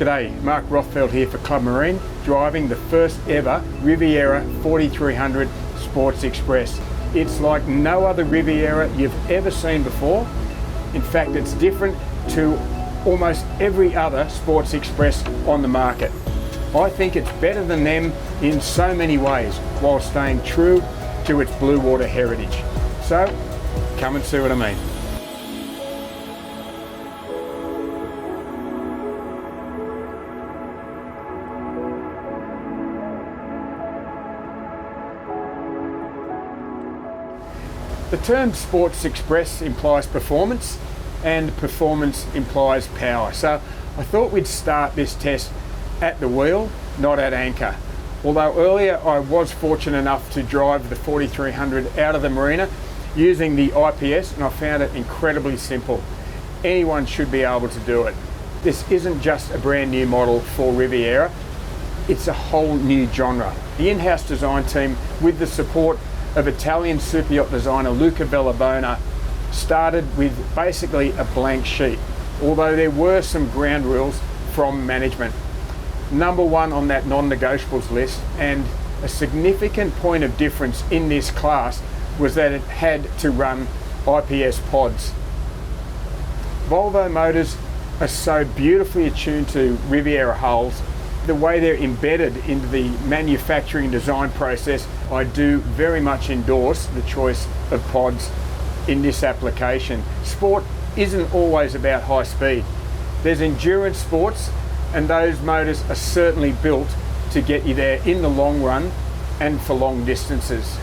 G'day, Mark Rothfield here for Club Marine, driving the first ever Riviera 4300 Sports Express. It's like no other Riviera you've ever seen before. In fact, it's different to almost every other Sports Express on the market. I think it's better than them in so many ways, while staying true to its blue water heritage. So, come and see what I mean. The term Sports Express implies performance, and performance implies power. So I thought we'd start this test at the wheel, not at anchor. Although earlier I was fortunate enough to drive the 4300 out of the marina using the IPS, and I found it incredibly simple. Anyone should be able to do it. This isn't just a brand new model for Riviera, it's a whole new genre. The in-house design team, with the support of Italian superyacht designer Luca Bellabona, started with basically a blank sheet, although there were some ground rules from management. Number one on that non-negotiables list, and a significant point of difference in this class, was that it had to run IPS pods. Volvo motors are so beautifully attuned to Riviera hulls. The way they're embedded into the manufacturing design process, I do very much endorse the choice of pods in this application. Sport isn't always about high speed. There's endurance sports, and those motors are certainly built to get you there in the long run and for long distances.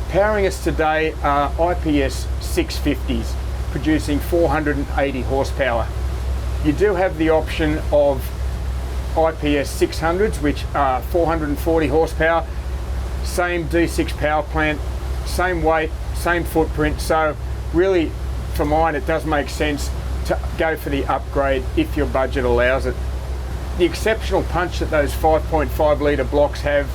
Powering us today are IPS 650s, producing 480 horsepower. You do have the option of IPS 600s, which are 440 horsepower, same D6 power plant, same weight, same footprint. So really, for mine, it does make sense to go for the upgrade if your budget allows it. The exceptional punch that those 5.5 litre blocks have,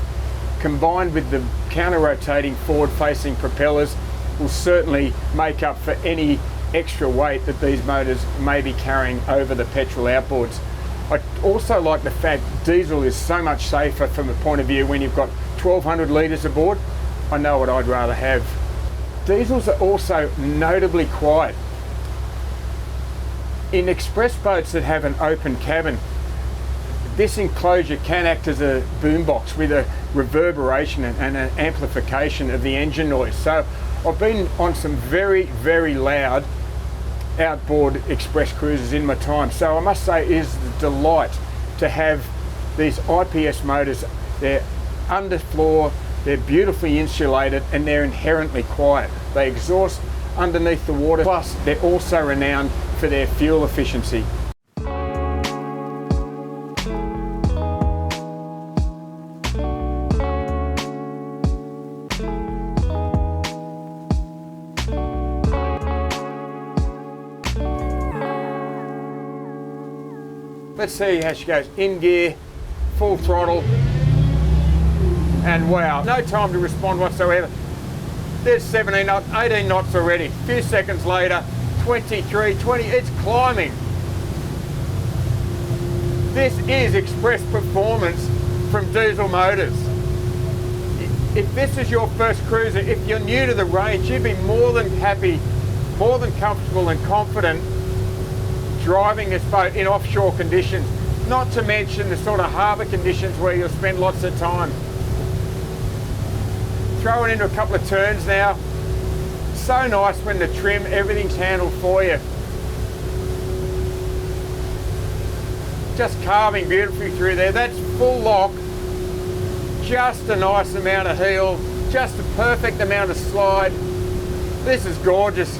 combined with the counter-rotating forward-facing propellers, will certainly make up for any extra weight that these motors may be carrying over the petrol outboards. I also like the fact diesel is so much safer from the point of view when you've got 1200 litres aboard. I know what I'd rather have. Diesels are also notably quiet. In express boats that have an open cabin, this enclosure can act as a boombox with a reverberation and an amplification of the engine noise. So I've been on some very, very loud outboard express cruises in my time. So I must say it is a delight to have these IPS motors. They're underfloor, they're beautifully insulated, and they're inherently quiet. They exhaust underneath the water, plus they're also renowned for their fuel efficiency. Let's see how she goes. In gear, full throttle, and wow, no time to respond whatsoever. There's 17 knots, 18 knots already. A few seconds later, 23, 20, it's climbing. This is express performance from diesel motors. If this is your first cruiser, if you're new to the range, you'd be more than happy, more than comfortable and confident driving this boat in offshore conditions, not to mention the sort of harbour conditions where you'll spend lots of time. Throw it into a couple of turns now. So nice when the trim, everything's handled for you. Just carving beautifully through there. That's full lock, just a nice amount of heel, just a perfect amount of slide. This is gorgeous.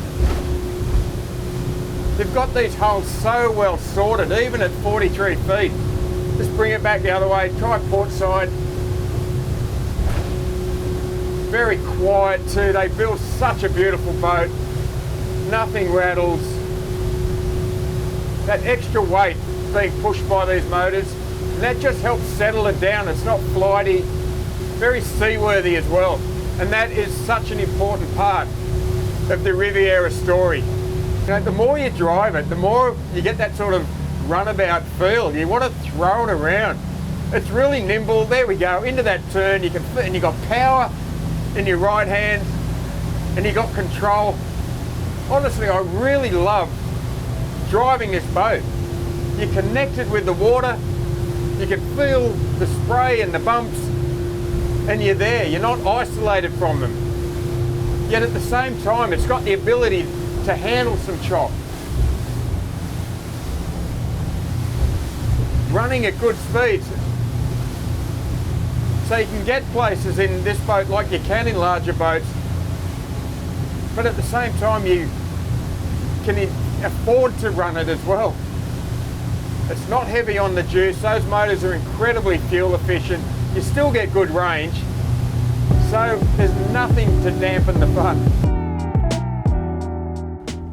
They've got these hulls so well sorted, even at 43 feet. Just bring it back the other way, try port side. Very quiet too, they build such a beautiful boat. Nothing rattles. That extra weight being pushed by these motors, and that just helps settle it down. It's not flighty, very seaworthy as well. And that is such an important part of the Riviera story. You know, the more you drive it, the more you get that sort of runabout feel. You want to throw it around. It's really nimble. There we go, into that turn. And you got power in your right hand, and you got control. Honestly, I really love driving this boat. You're connected with the water. You can feel the spray and the bumps, and you're there. You're not isolated from them. Yet at the same time, it's got the ability to handle some chop. Running at good speeds. So you can get places in this boat like you can in larger boats, but at the same time you can afford to run it as well. It's not heavy on the juice. Those motors are incredibly fuel efficient. You still get good range, so there's nothing to dampen the fun.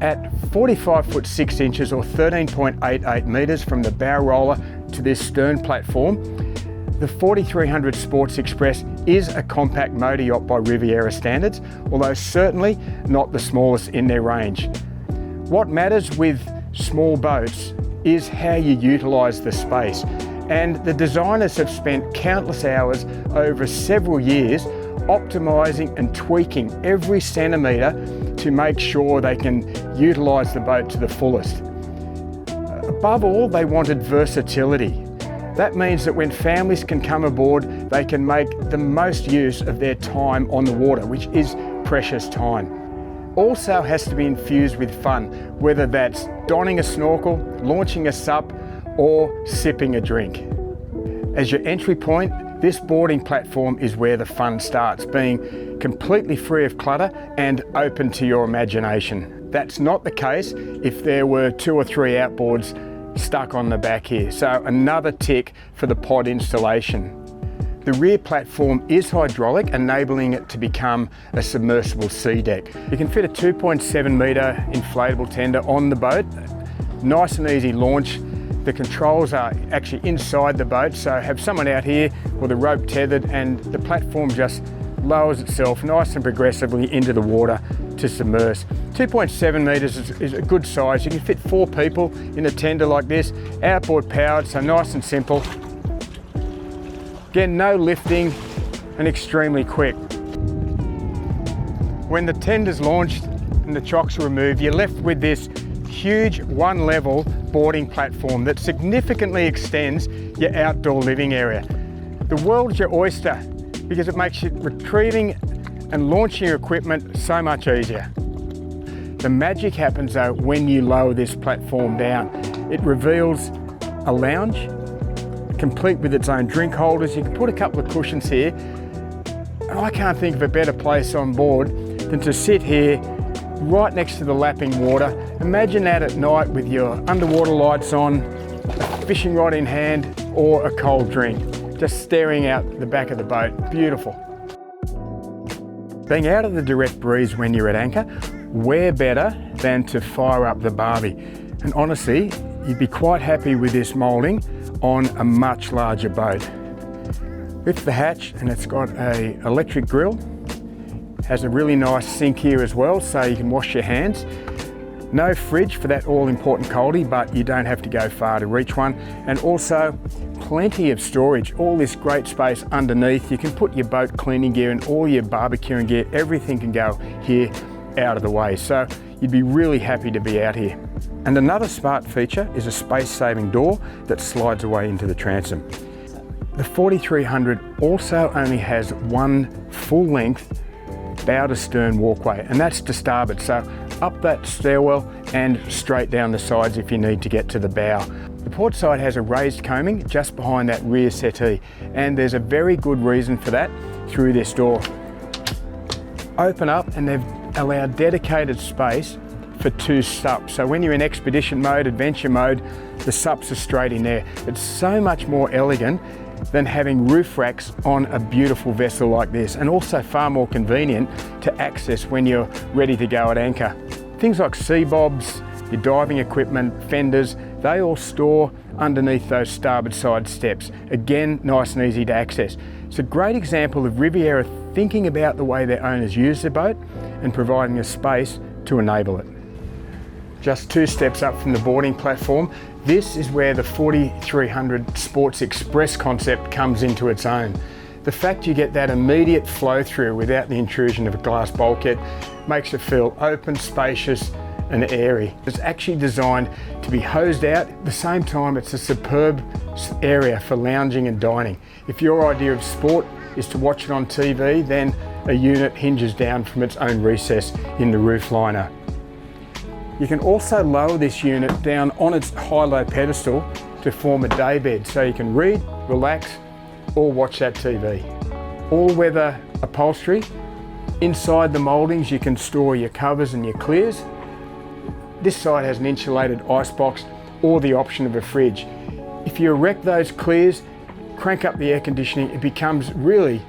At 45 foot 6 inches or 13.88 metres from the bow roller to this stern platform, the 4300 Sports Express is a compact motor yacht by Riviera standards, although certainly not the smallest in their range. What matters with small boats is how you utilise the space, and the designers have spent countless hours over several years optimising and tweaking every centimetre to make sure they can utilise the boat to the fullest. Above all, they wanted versatility. That means that when families can come aboard, they can make the most use of their time on the water, which is precious time. Also has to be infused with fun, whether that's donning a snorkel, launching a sup, or sipping a drink. As your entry point, this boarding platform is where the fun starts, being completely free of clutter and open to your imagination. That's not the case if there were 2 or 3 outboards stuck on the back here, so another tick for the pod installation. The rear platform is hydraulic, enabling it to become a submersible sea deck. You can fit a 2.7 metre inflatable tender on the boat. Nice and easy launch. The controls are actually inside the boat, so have someone out here with a rope tethered, and the platform just lowers itself nice and progressively into the water to submerge. 2.7 metres is a good size. You can fit 4 people in a tender like this, outboard powered, so nice and simple. Again, no lifting and extremely quick. When the tender's launched and the chocks are removed, you're left with this huge one-level boarding platform that significantly extends your outdoor living area. The world's your oyster because it makes retrieving and launching your equipment so much easier. The magic happens though when you lower this platform down. It reveals a lounge, complete with its own drink holders. You can put a couple of cushions here. And I can't think of a better place on board than to sit here right next to the lapping water. Imagine that at night with your underwater lights on, a fishing rod in hand, or a cold drink, just staring out the back of the boat. Beautiful. Being out of the direct breeze when you're at anchor, where better than to fire up the barbie? And honestly, you'd be quite happy with this moulding on a much larger boat. Lift the hatch and it's got an electric grill. Has a really nice sink here as well, so you can wash your hands. No fridge for that all-important coldie, but you don't have to go far to reach one. And also plenty of storage, all this great space underneath. You can put your boat cleaning gear and all your barbecuing gear, everything can go here out of the way. So you'd be really happy to be out here. And another smart feature is a space-saving door that slides away into the transom. The 4300 also only has one full-length bow to stern walkway, and that's to starboard, so up that stairwell and straight down the sides if you need to get to the bow. The port side has a raised coaming just behind that rear settee, and there's a very good reason for that through this door. Open up and they've allowed dedicated space for 2 sups, so when you're in expedition mode, adventure mode, the sups are straight in there. It's so much more elegant than having roof racks on a beautiful vessel like this, and also far more convenient to access when you're ready to go at anchor. Things like sea bobs, your diving equipment, fenders, they all store underneath those starboard side steps. Again, nice and easy to access. It's a great example of Riviera thinking about the way their owners use their boat and providing a space to enable it. Just 2 steps up from the boarding platform, This is where the 4300 Sports Express concept comes into its own. The fact you get that immediate flow through without the intrusion of a glass bulkhead makes it feel open, spacious and airy. It's actually designed to be hosed out. At the same time, it's a superb area for lounging and dining. If your idea of sport is to watch it on TV, then a unit hinges down from its own recess in the roof liner. You can also lower this unit down on its high-low pedestal to form a day bed, so you can read, relax, or watch that TV. All-weather upholstery. Inside the mouldings you can store your covers and your clears. This side has an insulated icebox or the option of a fridge. If you erect those clears, crank up the air conditioning, it becomes really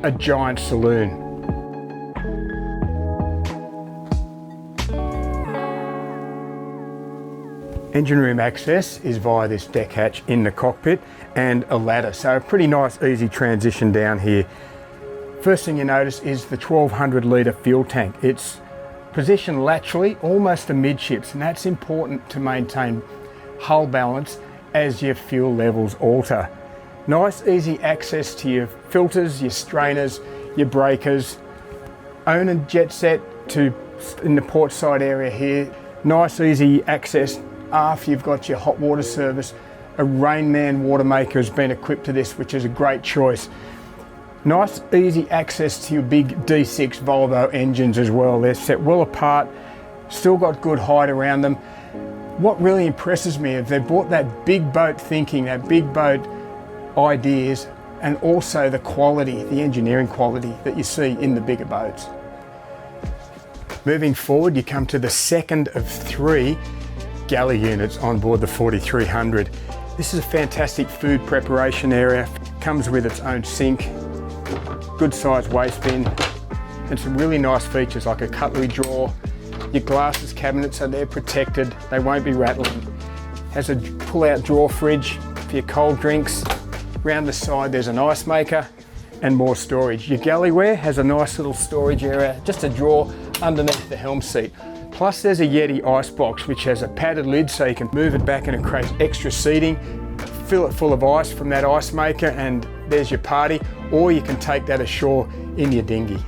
a giant saloon. Engine room access is via this deck hatch in the cockpit and a ladder, so a pretty nice easy transition down here. First thing you notice is the 1200 litre fuel tank. It's positioned laterally, almost amidships, and that's important to maintain hull balance as your fuel levels alter. Nice easy access to your filters, your strainers, your breakers. Own and jet set to in the port side area here. Nice easy access. Aft you've got your hot water service. A Rainman water maker has been equipped to this, which is a great choice. Nice easy access to your big D6 Volvo engines as well. They're set well apart, still got good height around them. What really impresses me is they've brought that big boat thinking, that big boat ideas, and also the quality, the engineering quality that you see in the bigger boats. Moving forward, you come to the second of 3 galley units on board the 4300. This is a fantastic food preparation area. Comes with its own sink, good sized waste bin, and some really nice features like a cutlery drawer. Your glasses cabinets are there protected, they won't be rattling. Has a pull-out drawer fridge for your cold drinks. Round the side there's an ice maker and more storage. Your galley has a nice little storage area, just a drawer underneath the helm seat. Plus there's a Yeti icebox which has a padded lid so you can move it back and it creates extra seating. Fill it full of ice from that ice maker and there's your party, or you can take that ashore in your dinghy.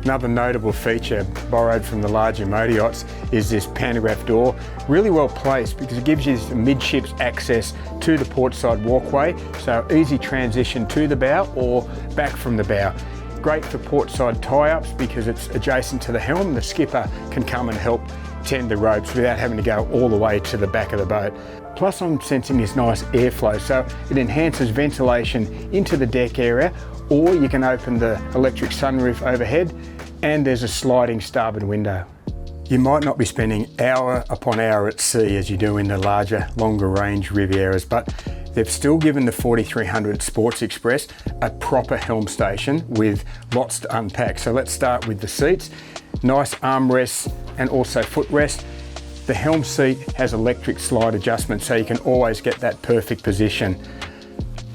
Another notable feature borrowed from the larger motor yachts is this pantograph door. Really well placed because it gives you this midships access to the portside walkway, so easy transition to the bow or back from the bow. Great for portside tie-ups because it's adjacent to the helm. The skipper can come and help tend the ropes without having to go all the way to the back of the boat. Plus I'm sensing this nice airflow, so it enhances ventilation into the deck area, or you can open the electric sunroof overhead and there's a sliding starboard window. You might not be spending hour upon hour at sea as you do in the larger, longer range Rivieras, but they've still given the 4300 Sports Express a proper helm station with lots to unpack. So let's start with the seats. Nice armrests and also footrest. The helm seat has electric slide adjustment so you can always get that perfect position.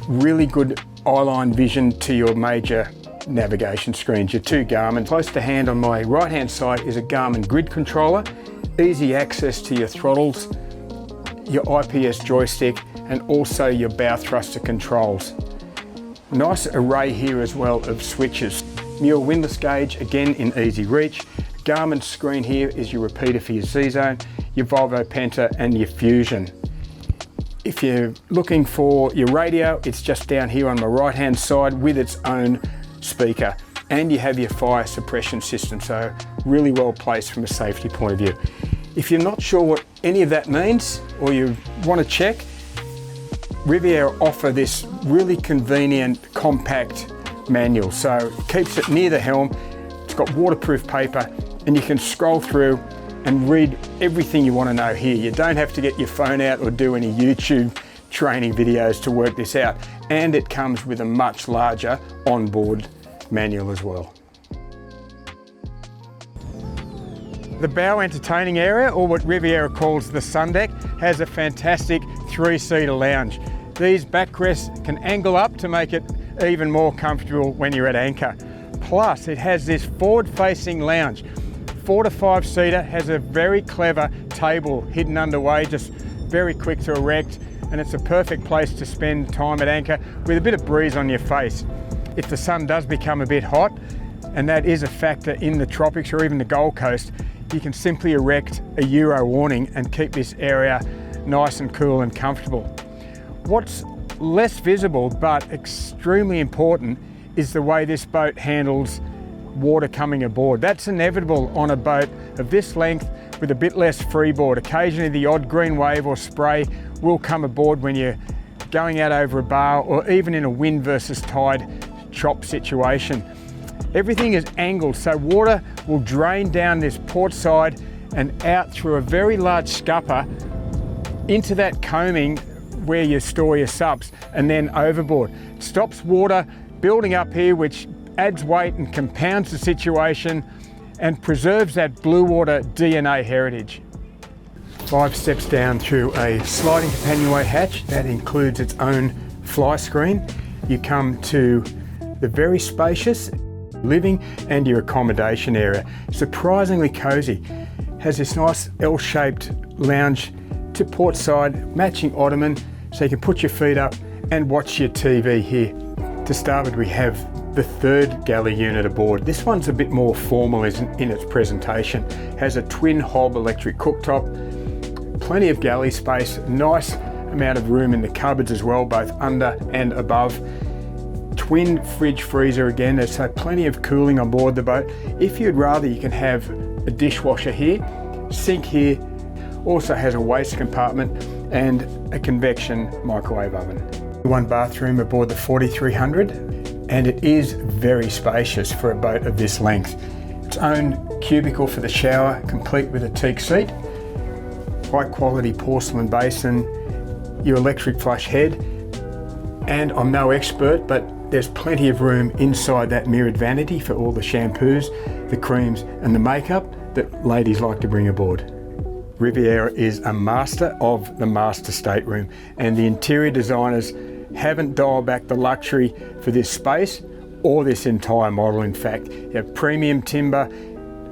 Really good eyeline vision to your major navigation screens, your 2 Garmin. Close to hand on my right hand side is a Garmin grid controller, easy access to your throttles, your IPS joystick and also your bow thruster controls. Nice array here as well of switches. Mule windlass gauge, again in easy reach. Garmin screen here is your repeater for your C-Zone, your Volvo Penta and your Fusion. If you're looking for your radio, it's just down here on the right hand side with its own speaker, and you have your fire suppression system, so really well placed from a safety point of view. If you're not sure what any of that means or you want to check, Riviera offer this really convenient compact manual, so it keeps it near the helm. It's got waterproof paper and you can scroll through and read everything you want to know here. You don't have to get your phone out or do any YouTube training videos to work this out, and it comes with a much larger onboard manual as well. The bow entertaining area, or what Riviera calls the sun deck, has a fantastic 3-seater lounge. These backrests can angle up to make it even more comfortable when you're at anchor. Plus it has this forward facing lounge. 4 to 5 seater, has a very clever table hidden underway, just very quick to erect, and it's a perfect place to spend time at anchor with a bit of breeze on your face. If the sun does become a bit hot, and that is a factor in the tropics or even the Gold Coast, you can simply erect a Euro awning and keep this area nice and cool and comfortable. What's less visible but extremely important is the way this boat handles water coming aboard. That's inevitable on a boat of this length with a bit less freeboard. Occasionally the odd green wave or spray will come aboard when you're going out over a bar or even in a wind versus tide chop situation. Everything is angled, so water will drain down this port side and out through a very large scupper into that coaming where you store your subs and then overboard. It stops water building up here, which adds weight and compounds the situation and preserves that blue water DNA heritage. 5 steps down through a sliding companionway hatch that includes its own fly screen. You come to the very spacious living and your accommodation area. Surprisingly cozy. Has this nice L-shaped lounge to port side, matching ottoman, so you can put your feet up and watch your TV here. To starboard we have the third galley unit aboard. This one's a bit more formal in its presentation. Has a twin hob electric cooktop, plenty of galley space, nice amount of room in the cupboards as well, both under and above. Twin fridge freezer again, there's so plenty of cooling on board the boat. If you'd rather, you can have a dishwasher here, sink here, also has a waste compartment and a convection microwave oven. One bathroom aboard the 4300, and it is very spacious for a boat of this length. Its own cubicle for the shower, complete with a teak seat, high quality porcelain basin, your electric flush head, and I'm no expert, but there's plenty of room inside that mirrored vanity for all the shampoos, the creams and the makeup that ladies like to bring aboard. Riviera is a master of the master stateroom, and the interior designers haven't dialed back the luxury for this space or this entire model. In fact, you have premium timber,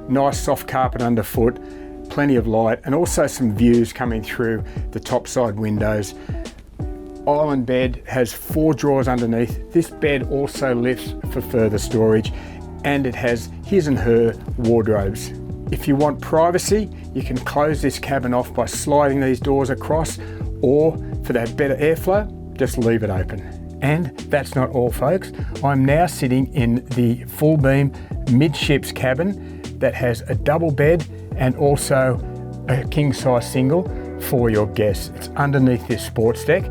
nice soft carpet underfoot, plenty of light, and also some views coming through the top side windows. Island bed has 4 drawers underneath. This bed also lifts for further storage, and it has his and her wardrobes. If you want privacy, you can close this cabin off by sliding these doors across, or for that better airflow, just leave it open. And that's not all, folks. I'm now sitting in the full beam midships cabin that has a double bed and also a king size single for your guests. It's underneath this sports deck.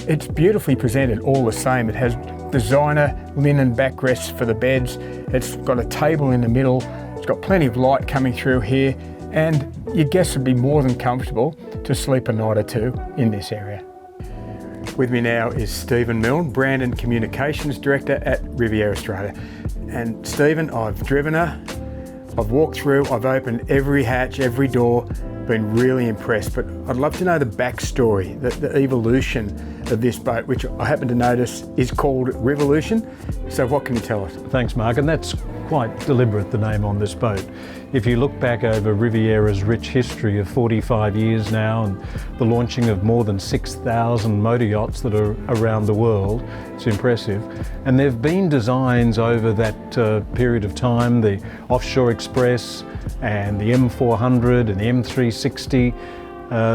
It's beautifully presented all the same. It has designer linen backrests for the beds. It's got a table in the middle. It's got plenty of light coming through here, and your guests would be more than comfortable to sleep a night or two in this area. With me now is Stephen Milne, Brand and Communications Director at Riviera Australia. And Stephen, I've driven her, I've walked through, I've opened every hatch, every door, been really impressed, but I'd love to know the backstory, the evolution of this boat, which I happen to notice is called Rivolution. So what can you tell us? Thanks, Mark, and that's quite deliberate, the name on this boat. If you look back over Riviera's rich history of 45 years now and the launching of more than 6,000 motor yachts that are around the world, it's impressive. And there have been designs over that period of time, the Offshore Express and the M400 and the M360,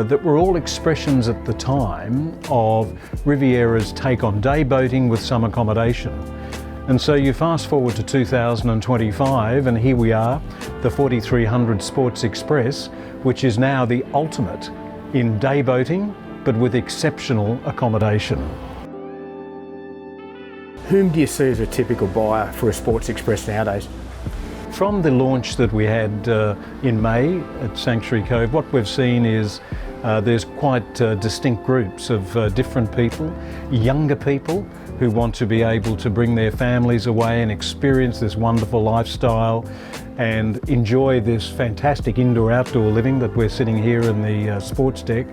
that were all expressions at the time of Riviera's take on day boating with some accommodation. And so you fast forward to 2025 and here we are, the 4300 Sports Express, which is now the ultimate in day boating, but with exceptional accommodation. Whom do you see as a typical buyer for a Sports Express nowadays? From the launch that we had in May at Sanctuary Cove, what we've seen is there's quite distinct groups of different people, younger people who want to be able to bring their families away and experience this wonderful lifestyle and enjoy this fantastic indoor-outdoor living that we're sitting here in the sports deck.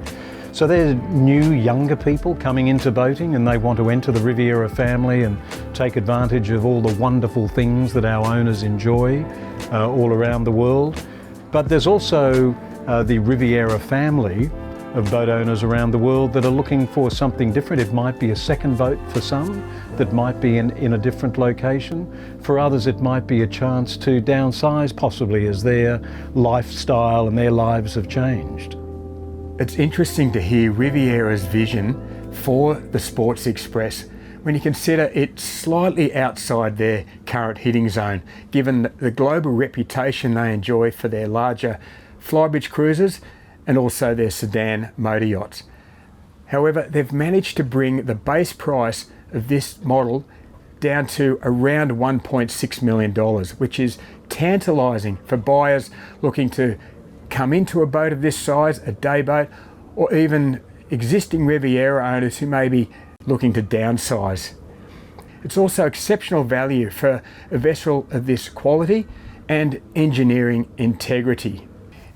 So there's new, younger people coming into boating and they want to enter the Riviera family and take advantage of all the wonderful things that our owners enjoy all around the world. But there's also the Riviera family of boat owners around the world that are looking for something different. It might be a second boat for some, that might be in a different location. For others, it might be a chance to downsize possibly as their lifestyle and their lives have changed. It's interesting to hear Riviera's vision for the Sports Express when you consider it's slightly outside their current hitting zone, given the global reputation they enjoy for their larger flybridge cruisers and also their sedan motor yachts. However, they've managed to bring the base price of this model down to around $1.6 million, which is tantalising for buyers looking to come into a boat of this size, a day boat, or even existing Riviera owners who may be looking to downsize. It's also exceptional value for a vessel of this quality and engineering integrity.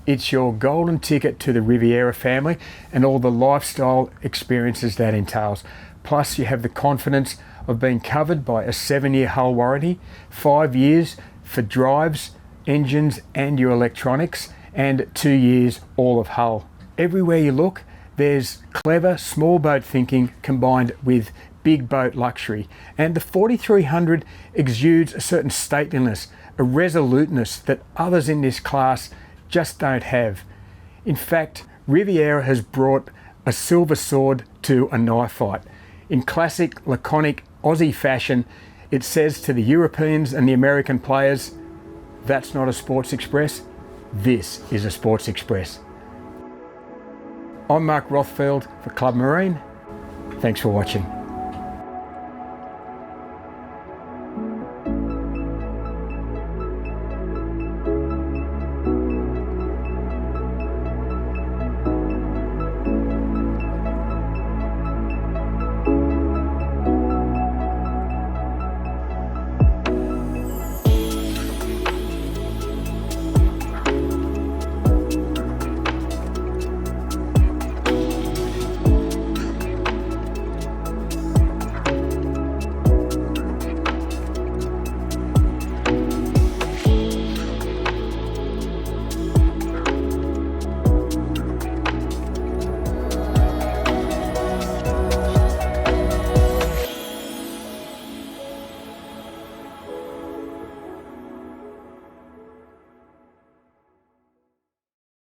It's your golden ticket to the Riviera family and all the lifestyle experiences that entails. Plus, you have the confidence of being covered by a 7-year hull warranty, 5 years for drives, engines and your electronics, and 2 years all of hull. Everywhere you look, there's clever small boat thinking combined with big boat luxury. And the 4300 exudes a certain stateliness, a resoluteness that others in this class just don't have. In fact, Riviera has brought a silver sword to a knife fight. In classic laconic Aussie fashion, it says to the Europeans and the American players, that's not a Sports Express, this is a Sports Express. I'm Mark Rothfield for Club Marine. Thanks for watching.